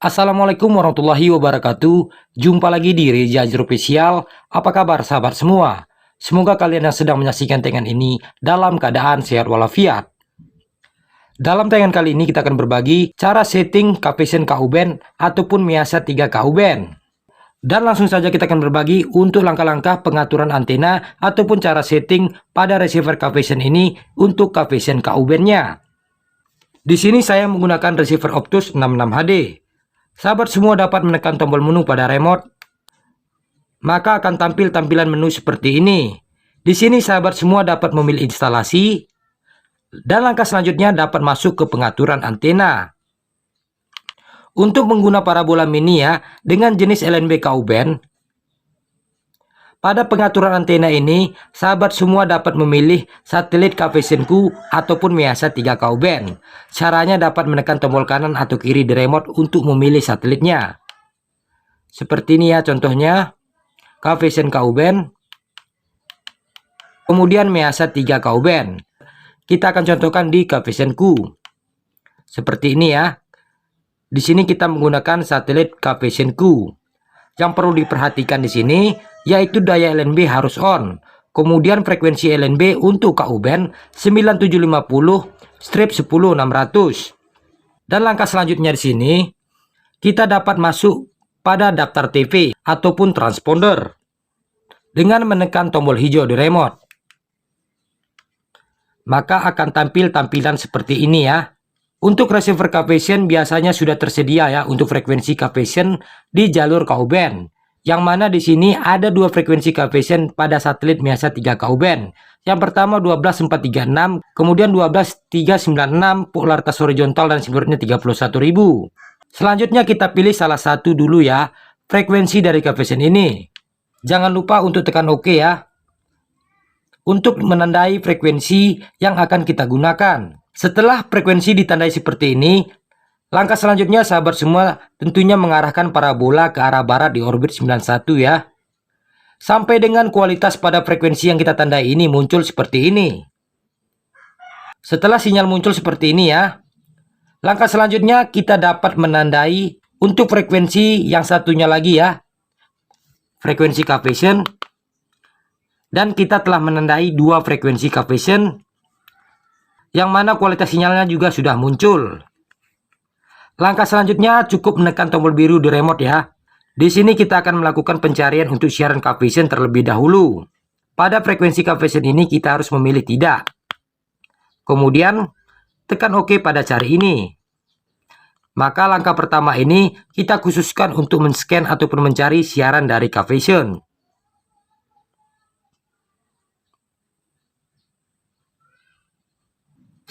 Assalamualaikum warahmatullahi wabarakatuh. Jumpa lagi di Reza Azhar Official. Apa kabar sahabat semua? Semoga kalian yang sedang menyaksikan tayangan ini dalam keadaan sehat walafiat. Dalam tayangan kali ini kita akan berbagi cara setting Cavision KU Band ataupun Miasa 3 KU Band. Dan langsung saja kita akan berbagi untuk langkah-langkah pengaturan antena ataupun cara setting pada receiver Cavision ini untuk Cavision KU Band-nya. Di sini saya menggunakan receiver Optus 66 HD. Sahabat semua dapat menekan tombol menu pada remote, maka akan tampil tampilan menu seperti ini. Di sini sahabat semua dapat memilih instalasi, dan langkah selanjutnya dapat masuk ke pengaturan antena. Untuk pengguna parabola mini ya, dengan jenis LNB KU Band, pada pengaturan antena ini, sahabat semua dapat memilih satelit Cavision Q ataupun Miasa 3 KU Band. Caranya dapat menekan tombol kanan atau kiri di remote untuk memilih satelitnya. Seperti ini ya contohnya, Cavision KU Band, kemudian Miasa 3 KU Band. Kita akan contohkan di Cavision Q. Seperti ini ya. Di sini kita menggunakan satelit Cavision Q. Yang perlu diperhatikan di sini yaitu daya LNB harus on. Kemudian frekuensi LNB untuk KU Band 9750/10600. Dan langkah selanjutnya di sini kita dapat masuk pada daftar TV ataupun transponder dengan menekan tombol hijau di remote. Maka akan tampil tampilan seperti ini ya. Untuk receiver Cavision biasanya sudah tersedia ya untuk frekuensi Cavision di jalur KU Band. Yang mana di sini ada dua frekuensi Cavision pada satelit Miasa 3 KU Band. Yang pertama 12436, kemudian 12396 polaritas horizontal dan simetriknya 31.000. Selanjutnya kita pilih salah satu dulu ya, frekuensi dari Cavision ini. Jangan lupa untuk tekan OK ya. Untuk menandai frekuensi yang akan kita gunakan. Setelah frekuensi ditandai seperti ini, langkah selanjutnya sahabat semua tentunya mengarahkan parabola ke arah barat di orbit 91 ya. Sampai dengan kualitas pada frekuensi yang kita tandai ini muncul seperti ini. Setelah sinyal muncul seperti ini ya, langkah selanjutnya kita dapat menandai untuk frekuensi yang satunya lagi ya. Frekuensi Cavision. Dan kita telah menandai dua frekuensi Cavision, yang mana kualitas sinyalnya juga sudah muncul. Langkah selanjutnya cukup menekan tombol biru di remote ya. Di sini kita akan melakukan pencarian untuk siaran Cavision terlebih dahulu. Pada frekuensi Cavision ini kita harus memilih tidak. Kemudian tekan OK pada cari ini. Maka langkah pertama ini kita khususkan untuk men-scan ataupun mencari siaran dari Cavision.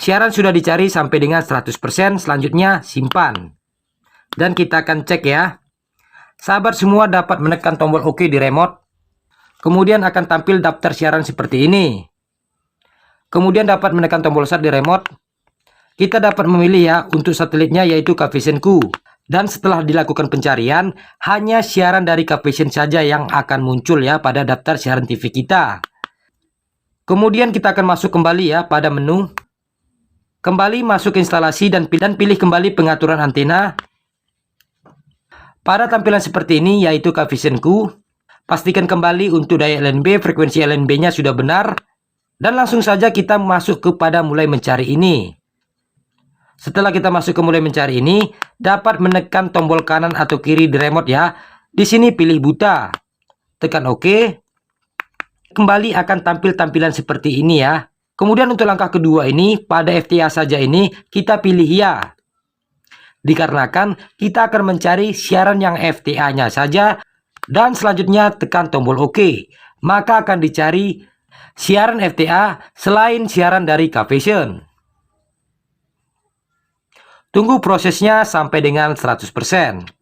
Siaran sudah dicari sampai dengan 100%, selanjutnya simpan. Dan kita akan cek ya. Sahabat semua dapat menekan tombol OK di remote. Kemudian akan tampil daftar siaran seperti ini. Kemudian dapat menekan tombol start di remote. Kita dapat memilih ya untuk satelitnya yaitu Cavision Q. Dan setelah dilakukan pencarian, hanya siaran dari Cavision saja yang akan muncul ya pada daftar siaran TV kita. Kemudian kita akan masuk kembali ya pada menu. Kembali masuk instalasi dan pilih kembali pengaturan antena. Pada tampilan seperti ini yaitu Cavision Q, pastikan kembali untuk daya LNB, frekuensi LNB-nya sudah benar. Dan langsung saja kita masuk kepada mulai mencari ini. Setelah kita masuk ke mulai mencari ini, dapat menekan tombol kanan atau kiri di remote ya. Di sini pilih buta. Tekan OK. Kembali akan tampil tampilan seperti ini ya. Kemudian untuk langkah kedua ini, pada FTA saja ini, kita pilih ya. Dikarenakan kita akan mencari siaran yang FTA-nya saja. Dan selanjutnya tekan tombol OK. Maka akan dicari siaran FTA selain siaran dari Cavision. Tunggu prosesnya sampai dengan 100%.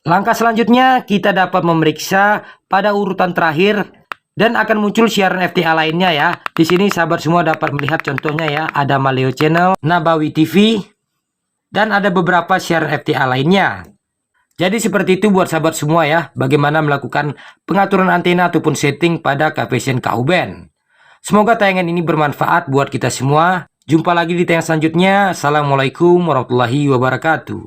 Langkah selanjutnya kita dapat memeriksa pada urutan terakhir dan akan muncul siaran FTA lainnya ya. Di sini sahabat semua dapat melihat contohnya ya, ada Maleo Channel, Nabawi TV, dan ada beberapa siaran FTA lainnya. Jadi seperti itu buat sahabat semua ya, bagaimana melakukan pengaturan antena ataupun setting pada Cavision KU Band. Semoga tayangan ini bermanfaat buat kita semua. Jumpa lagi di tayangan selanjutnya. Assalamualaikum warahmatullahi wabarakatuh.